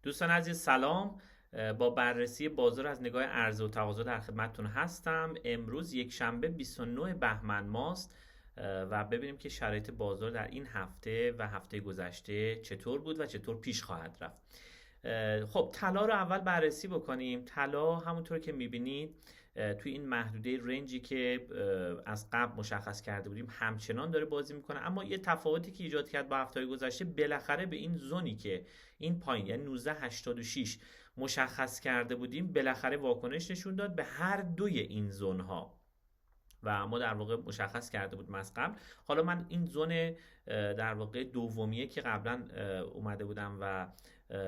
دوستان عزیز سلام. با بررسی بازار از نگاه عرضه و تقاضا در خدمتتون هستم. امروز یک شنبه 29 بهمن ماست و ببینیم که شرایط بازار در این هفته و هفته گذشته چطور بود و چطور پیش خواهد رفت. خب طلا رو اول بررسی بکنیم. طلا همونطور که میبینید توی این محدوده رنجی که از قبل مشخص کرده بودیم همچنان داره بازی میکنه، اما یه تفاوتی که ایجاد کرد با هفته گذشته، بالاخره به این زونی که این پایین یعنی 1986 مشخص کرده بودیم بالاخره واکنش نشون داد به هر دوی این زون ها و ما در واقع مشخص کرده بودیم از قبل. حالا من این زون در واقع دومیه که قبلا اومده بودم و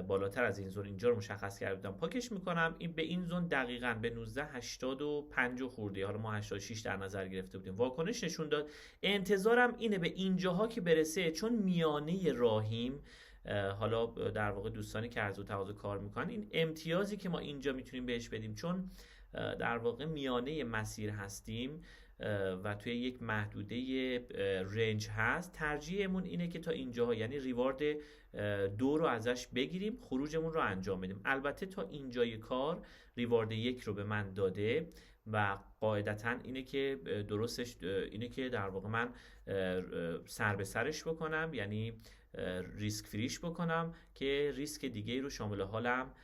بالاتر از این زون اینجا رو مشخص کرده بودم پاکش میکنم. این به این زون دقیقاً به 1985 خورده، حالا ما 86 در نظر گرفته بودیم، واکنش نشون داد. انتظارم اینه به اینجاها که برسه، چون میانه راهیم. حالا در واقع دوستانی که عرضه و تقاضا کار میکنن، این امتیازی که ما اینجا میتونیم بهش بدیم، چون در واقع میانه مسیر هستیم و توی یک محدوده رنج هست، ترجیحمون اینه که تا اینجاها یعنی ریوارد دو رو ازش بگیریم، خروجمون رو انجام بدیم. البته تا اینجای کار ریوارد یک رو به من داده و قاعدتا اینه که درستش اینه که در واقع من سر به سرش بکنم، یعنی ریسک فریش بکنم که ریسک دیگه رو شامل حالم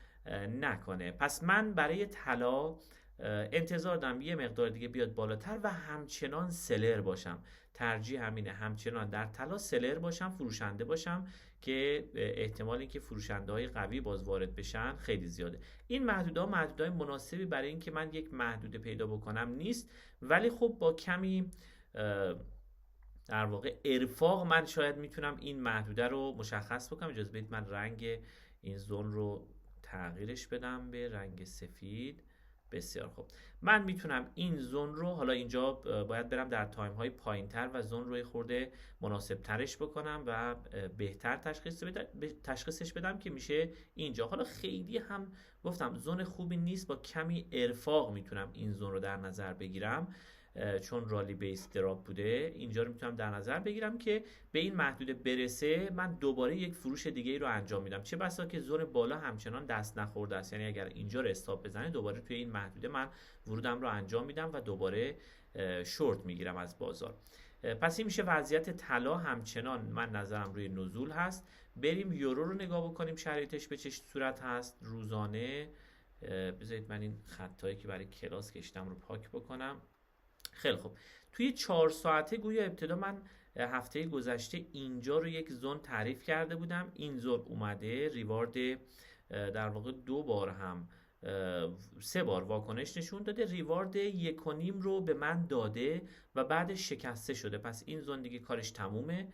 نکنه. پس من برای طلا انتظار دارم یه مقدار دیگه بیاد بالاتر و همچنان سلر باشم. ترجیح همینه، همچنان در طلا سلر باشم، فروشنده باشم، که احتمال اینکه فروشنده های قوی باز وارد بشن خیلی زیاده. این محدودهای مناسبی برای اینکه من یک محدوده پیدا بکنم نیست، ولی خب با کمی در واقع ارفاق من شاید میتونم این محدوده رو مشخص بکنم. اجازه بدید من رنگ این زون رو تغییرش بدم به رنگ سفید. بسیار خوب، من میتونم این زون رو، حالا اینجا باید برم در تایم های پایین تر و زون رو خورده مناسب ترش بکنم و بهتر تشخیصش بدم که میشه اینجا. حالا خیلی هم گفتم زون خوبی نیست، با کمی ارفاق میتونم این زون رو در نظر بگیرم، چون رالی بیس دراپ بوده. اینجا رو میتونم در نظر بگیرم که به این محدوده برسه من دوباره یک فروش دیگه رو انجام میدم، چه بسا که زون بالا همچنان دست نخورده است، یعنی اگر اینجا رو استاپ بزنه دوباره توی این محدوده من ورودم رو انجام میدم و دوباره شورت میگیرم از بازار. پس این میشه وضعیت طلا. همچنان من نظرم روی نزول هست. بریم یورو رو نگاه بکنیم شرایطش به چه صورت هست روزانه. بذارید من این خطایی که برای کلاس کشیدم رو پاک بکنم. خیلی خوب، توی 4 ساعته گویا ابتدا من هفته گذشته اینجا رو یک زون تعریف کرده بودم. این زون اومده ریوارد در واقع 2 بار هم 3 بار واکنش نشون داده، ریوارد 1.5 رو به من داده و بعدش شکسته شده. پس این زون دیگه کارش تمومه.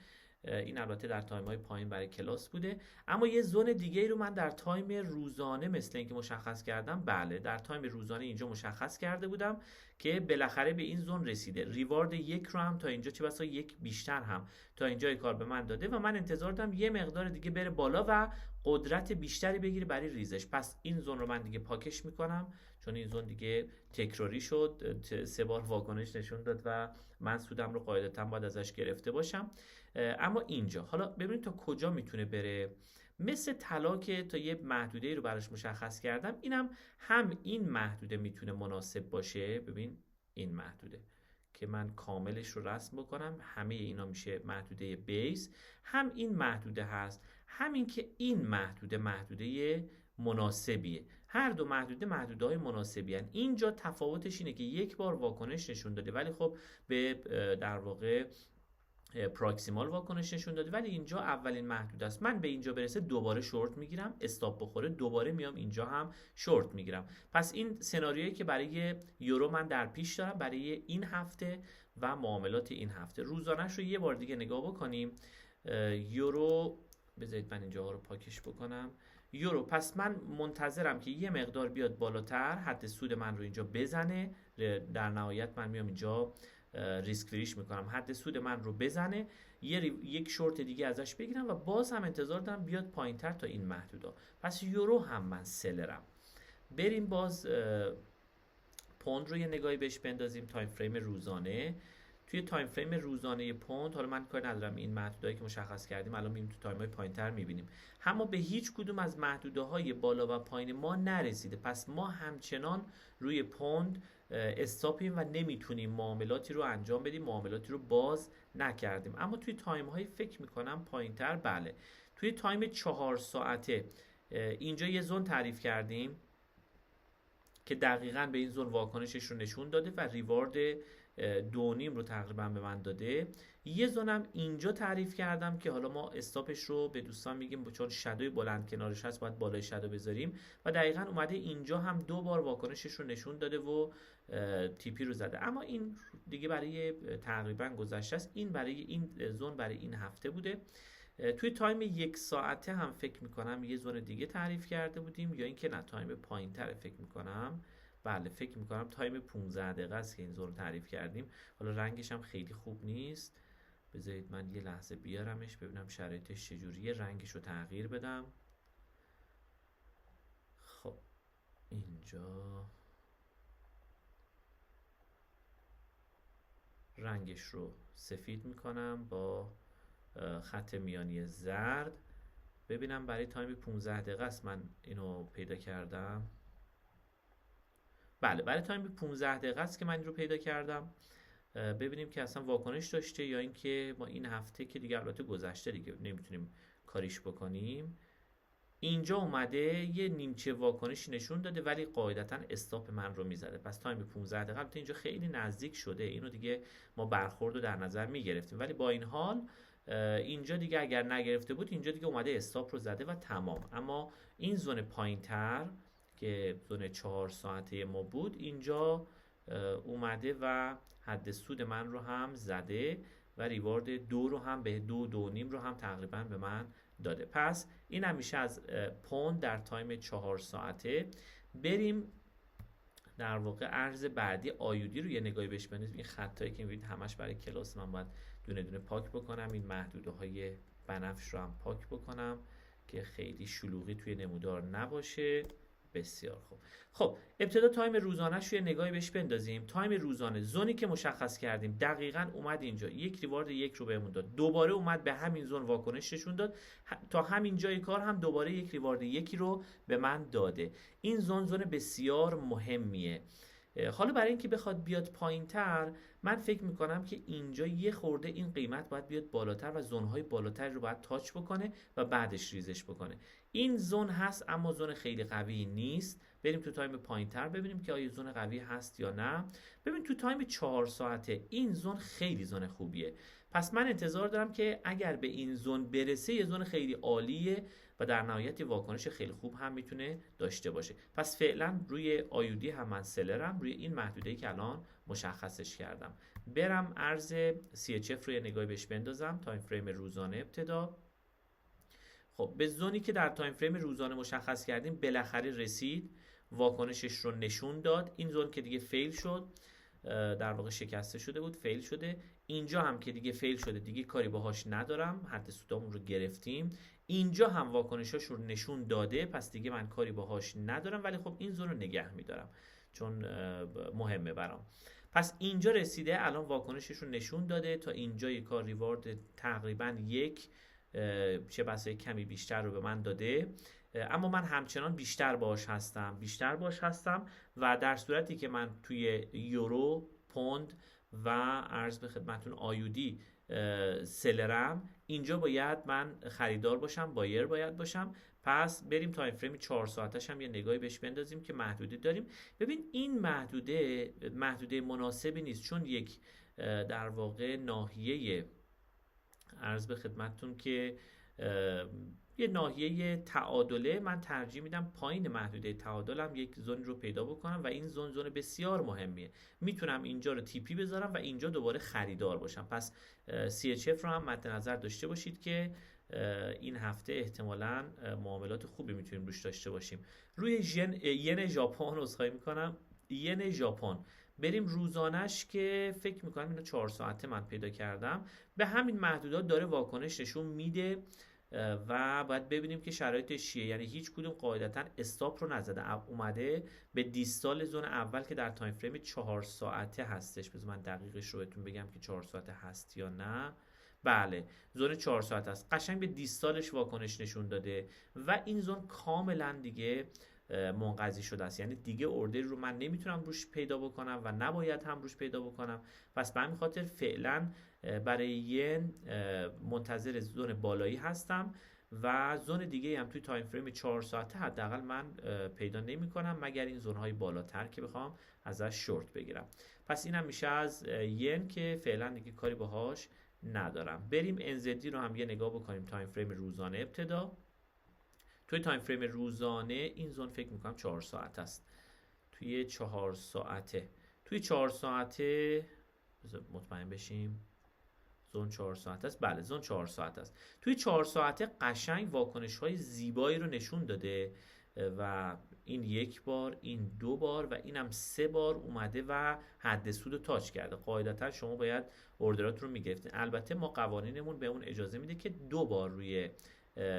این البته در تایم های پایین برای کلاس بوده، اما یه زون دیگه رو من در تایم روزانه مثل اینکه مشخص کردم. بله، در تایم روزانه اینجا مشخص کرده بودم که بالاخره به این زون رسیده. ریوارد 1 رو هم تا اینجا، چه بسا 1 بیشتر هم تا اینجای کار به من داده و من انتظار دارم یه مقدار دیگه بره بالا و قدرت بیشتری بگیره برای ریزش. پس این زون رو من دیگه پاکش میکنم، چون این زون دیگه تکراری شد، 3 بار واکنش نشون داد و من سودم رو قاعدتا باید ازش گرفته باشم. اما اینجا حالا ببینید تا کجا میتونه بره. مثل طلا که تا یه محدوده رو براش مشخص کردم، اینم هم این محدوده میتونه مناسب باشه. ببین این محدوده که من کاملش رو رسم بکنم، همه اینا میشه محدوده بیس. هم این محدوده هست، همین که این محدوده مناسبیه. هر دو محدوده های مناسبی هن. اینجا تفاوتش اینه که 1 بار واکنش نشون داده، ولی خب به در واقع پراکسیمال واکنش نشون داده، ولی اینجا اولین محدوده است. من به اینجا برسه دوباره شورت میگیرم، استاپ بخوره دوباره میام اینجا هم شورت میگیرم. پس این سناریویی که برای یورو من در پیش دارم برای این هفته و معاملات این هفته. روزانه‌اش رو یه بار دیگه نگاه بکنیم. یورو، بذارید من اینجا رو پاکش بکنم. یورو، پس من منتظرم که یه مقدار بیاد بالاتر، حد سود من رو اینجا بزنه. در نهایت من میام اینجا ریسک فریش میکنم، حد سود من رو بزنه، یک شورت دیگه ازش بگیرم و باز هم انتظار دارم بیاد پایین تر تا این محدودا. پس یورو هم من سلرم. بریم باز پوند رو یه نگاهی بهش بندازیم. تایم فریم روزانه توی تایم فریم روزانه پوند، حالا من کار ندارم این محدودهایی که مشخص کردیم الان میریم تو تایم‌های پایین‌تر می‌بینیم، اما به هیچ کدوم از محدوده‌های بالا و پایین ما نرسیده. پس ما همچنان روی پوند استاپیم و نمیتونیم معاملاتی رو انجام بدیم، معاملاتی رو باز نکردیم. اما توی تایم های فکر میکنم پایین تر، بله توی تایم 4 ساعته اینجا یه زون تعریف کردیم که دقیقاً به این زون واکنشش رو نشون داده و ریوارد 2.5 رو تقریبا به من داده. یه زونم اینجا تعریف کردم که حالا ما استاپش رو به دوستان میگیم چون شادوی بلند کنارش هست باید بالای شادو بذاریم و دقیقاً اومده اینجا هم 2 بار واکنشش رو نشون داده و تیپی رو زده. اما این دیگه برای تقریبا گذشته است، این برای این زون برای این هفته بوده. توی تایم 1 ساعته هم فکر میکنم یه زون دیگه تعریف کرده بودیم، یا اینکه نه تایم پایین تره فکر میکنم، بله فکر میکنم تایم 15 دقیقه است که این زون رو تعریف کردیم. حالا رنگش هم خیلی خوب نیست، بذارید من یه لحظه بیارمش ببینم شرایطش چجوریه، رنگش رو تغییر بدم. خب اینجا رنگش رو سفید میکنم با خط میانی زرد، ببینم برای تایم 15 دقیقه است من اینو پیدا کردم. بله برای تایم 15 دقیقه است که من این رو پیدا کردم. ببینیم که اصلا واکنش داشته یا اینکه ما این هفته که دیگه البته گذشته دیگه نمیتونیم کاریش بکنیم. اینجا اومده یه نیمچه واکنشی نشون داده ولی قاعدتا استاپ من رو میزده. پس تایم 15 دقیقه البته اینجا خیلی نزدیک شده، اینو دیگه ما برخورد رو در نظر میگرفتیم، ولی با این حال اینجا دیگه اگر نگرفته بود اینجا دیگه اومده استاپ رو زده و تمام. اما این زون پایین تر که زون 4 ساعته ما بود اینجا اومده و حد سود من رو هم زده و ریوارد 2 رو هم به 2.5 رو هم تقریبا به من داده. پس این همیشه از پوند در تایم 4 ساعته. بریم در واقع ارز بعدی آیودی رو یه نگاهی بهش بندازیم. این خطایی که می‌بینید همش برای کلاس من باید دونه دونه پاک بکنم، این محدوده های بنفش رو هم پاک بکنم که خیلی شلوغی توی نمودار نباشه. بسیار خوب. خب ابتدا تایم روزانه‌اش رو یه نگاهی بهش بندازیم. تایم روزانه زونی که مشخص کردیم دقیقاً اومد اینجا یک ریوارد 1 رو بهمون داد، دوباره اومد به همین زون واکنش نشون داد، تا همین جای کار هم دوباره یک ریوارد 1 رو به من داده. این زون بسیار مهمیه. حالا برای اینکه بخواد بیاد پایین‌تر من فکر میکنم که اینجا یه خورده این قیمت باید بیاد بالاتر و زونهای بالاتر رو باید تاچ بکنه و بعدش ریزش بکنه. این زون هست اما زون خیلی قوی نیست. بریم تو تایم پایین‌تر ببینیم که آیا زون قوی هست یا نه. ببین تو تایم 4 ساعته این زون خیلی زون خوبیه. پس من انتظار دارم که اگر به این زون برسه یه زون خیلی عالیه و در نهایت واکنش خیلی خوب هم میتونه داشته باشه. پس فعلا روی آیودی هم من سلرم، روی این محدوده‌ای که الان مشخصش کردم. برم ارز CHF رو یه نگاهی بهش بندازم. تایم فریم روزانه ابتدا. خب به زونی که در تایم فریم روزانه مشخص کردیم بالاخره رسید، واکنشش رو نشون داد. این زون که دیگه فیل شد، در واقع شکسته شده بود، فیل شده. اینجا هم که دیگه فیل شده دیگه کاری باهاش ندارم، حد سودامون رو گرفتیم. اینجا هم واکنشاش رو نشون داده پس دیگه من کاری باهاش ندارم، ولی خب این زون رو نگه میدارم چون مهمه برام. پس اینجا رسیده، الان واکنشش رو نشون داده، تا اینجای کار ریوارد تقریبا 1 چه بسا کمی بیشتر رو به من داده، اما من همچنان بیشتر باش هستم و در صورتی که من توی یورو، پوند و عرض به خدمتون آیودی سلرم، اینجا باید من خریدار باشم، بایر باید باشم. پس بریم تایم فریم 4 ساعتش هم یه نگاهی بهش بندازیم که محدوده داریم. ببین این محدوده مناسبی نیست، چون یک در واقع ناحیه عرض به خدمتتون که یه ناحیه تعادله، من ترجیح میدم پایین محدوده تعادلم یک زون رو پیدا بکنم و این زون بسیار مهمیه. میتونم اینجا رو تیپی بذارم و اینجا دوباره خریدار باشم. پس CHF رو هم مد نظر داشته باشید که این هفته احتمالاً معاملات خوبی میتونیم روش داشته باشیم. روی ین ژاپن عذرخواهی میکنم، ین ژاپن بریم روزانش که فکر میکنم اینو 4 ساعته من پیدا کردم، به همین محدودات داره واکنش نشون میده و باید ببینیم که شرایطش چیه. یعنی هیچ کدوم قاعدتا استاپ رو نزده، اومده به دیستال زون اول که در تایم فریم 4 ساعته هستش. بذار من دقیقش رو بهتون بگم که 4 ساعته هست یا نه. بله، زون 4 ساعت است. قشنگ به دیستالش واکنش نشون داده و این زون کاملا دیگه منقضی شده است. یعنی دیگه اوردری رو من نمیتونم روش پیدا بکنم و نباید هم روش پیدا بکنم. پس به همین خاطر فعلا برای ین منتظر زون بالایی هستم و زون دیگه هم توی تایم فریم 4 ساعته حداقل من پیدا نمی کنم، مگر این زون های بالاتر که بخوام ازش شورت بگیرم. پس اینم میشه از ین که فعلا دیگه کاری باهاش ندارم. بریم NZD رو هم یه نگاه بکنیم. تایم فریم روزانه ابتدا. توی تایم فریم روزانه این زون فکر میکنم 4 ساعت است. توی 4 ساعته مطمئن بشیم زون 4 ساعت است. بله، زون 4 ساعت است. توی 4 ساعته قشنگ واکنش های زیبایی رو نشون داده و این 1 بار، این 2 بار و اینم 3 بار اومده و حد سود رو تاچ کرده. قاعدتا شما باید اوردرات رو میگرفتین. البته ما قوانینمون به اون اجازه میده که 2 بار روی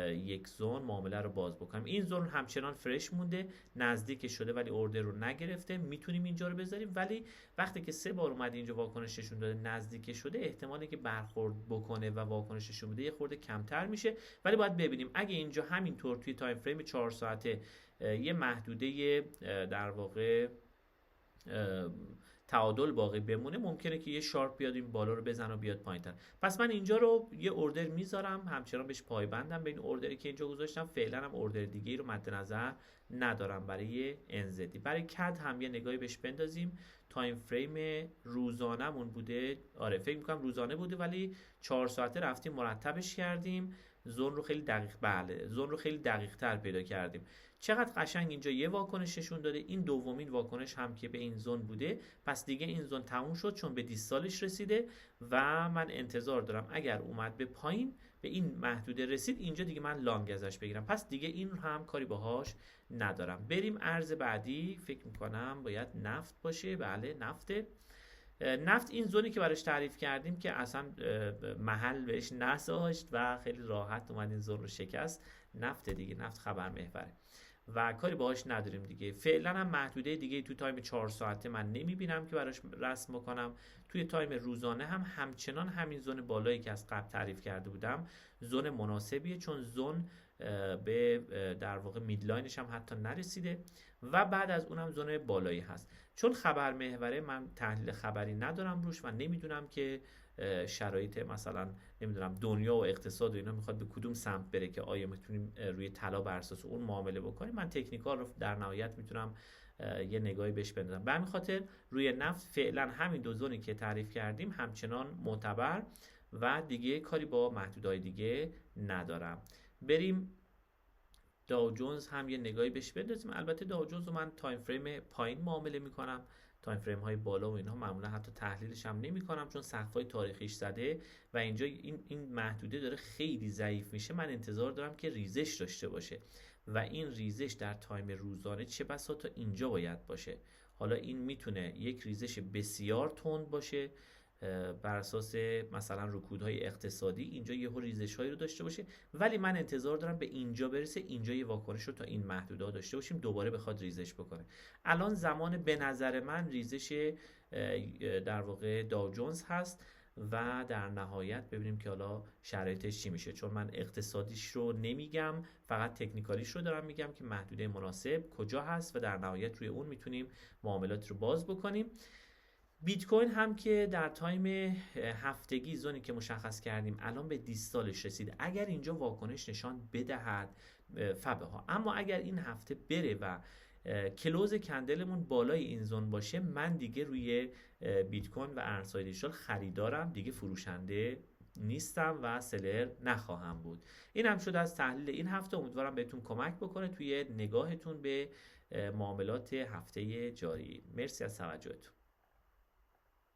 یک زون معامله رو باز بکنیم. این زون همچنان فرش مونده، نزدیک شده ولی اوردر رو نگرفته. میتونیم اینجا رو بذاریم، ولی وقتی که 3 بار اومده اینجا واکنش نشون داده نزدیک شده، احتمالی که برخورد بکنه و واکنش نشون بده یه خورده کمتر میشه. ولی باید ببینیم اگه اینجا همینطور توی تایم فریم 4 ساعته یه محدوده در واقع تعادل باقی بمونه، ممکنه که یه شارپ بیاد این بالا رو بزنه و بیاد پایین‌تر. پس من اینجا رو یه اوردر میذارم، همچنان بهش پایبندم. به این اوردری که اینجا گذاشتم فعلا هم اوردر دیگه رو مد نظر ندارم برای NZD. برای کد هم یه نگاهی بهش بندازیم. تایم فریم روزانه‌مون بوده، آره فکر می‌کنم روزانه بوده، ولی 4 ساعته رفتیم مرتبش کردیم. زون رو خیلی دقیق، بله زون رو خیلی دقیق تر پیدا کردیم. چقدر قشنگ اینجا یه واکنش نشون داده. این دومین واکنش هم که به این زون بوده. پس دیگه این زون تموم شد چون به دیستالش رسیده و من انتظار دارم اگر اومد به پایین به این محدوده رسید اینجا دیگه من لانگ ازش بگیرم. پس دیگه این هم کاری باهاش ندارم. بریم ارز بعدی. فکر میکنم باید نفت باشه. بله نفته. نفت این زونی که براش تعریف کردیم که اصلا محل بهش نذاشت و خیلی راحت اومد این زون رو شکست. نفت دیگه، نفت خبر محوره و کاری باهاش نداریم دیگه. فعلا هم محدوده دیگه توی تایم 4 ساعته من نمیبینم که براش رسم بکنم. توی تایم روزانه هم همچنان همین زون بالایی که از قبل تعریف کرده بودم زون مناسبیه، چون زون به در واقع میدلاینش هم حتی نرسیده و بعد از اونم زون بالایی هست. چون خبر محوره من تحلیل خبری ندارم روش و نمیدونم که شرایط مثلا نمیدونم دنیا و اقتصاد و اینا میخواد به کدوم سمت بره که آیا میتونیم روی طلا بر اساس اون معامله بکنیم. من تکنیکال رو در نهایت میتونم یه نگاهی بهش بندازم. به همین خاطر روی نفت فعلا همین دو زونی که تعریف کردیم همچنان معتبر و دیگه کاری با محدودهای دیگه ندارم. بریم داو جونز هم یه نگاهی بهش بندازیم. البته داو جونز رو من تایم فریم پایین معامله میکنم. تایم فریم های بالا و اینها معمولا حتی تحلیلش هم نمی‌کنم چون سقف‌های تاریخیش زده و اینجا این محدوده داره خیلی ضعیف میشه. من انتظار دارم که ریزش داشته باشه و این ریزش در تایم روزانه چه بسا تا اینجا باید باشه. حالا این میتونه یک ریزش بسیار تند باشه بر اساس مثلا رکودهای اقتصادی، اینجا یهو ریزش‌هایی رو داشته باشه، ولی من انتظار دارم به اینجا برسه، اینجا یه واکنش رو تا این محدوده داشته باشیم دوباره بخواد ریزش بکنه. الان زمان به نظر من ریزش در واقع داو جونز هست و در نهایت ببینیم که حالا شرایطش چی میشه، چون من اقتصادیش رو نمیگم، فقط تکنیکالیش رو دارم میگم که محدوده مناسب کجا هست و در نهایت روی اون میتونیم معاملات رو باز بکنیم. بیت کوین هم که در تایم هفتگی زونی که مشخص کردیم الان به دیستالش رسید. اگر اینجا واکنش نشان بدهد فبه ها، اما اگر این هفته بره و کلوز کندلمون بالای این زون باشه، من دیگه روی بیت کوین و ارزهای دیجیتال خریدارم، دیگه فروشنده نیستم و سلر نخواهم بود. این هم شد از تحلیل این هفته. امیدوارم بهتون کمک بکنه توی نگاهتون به معاملات هفته جاری. مرسی از توجهتون.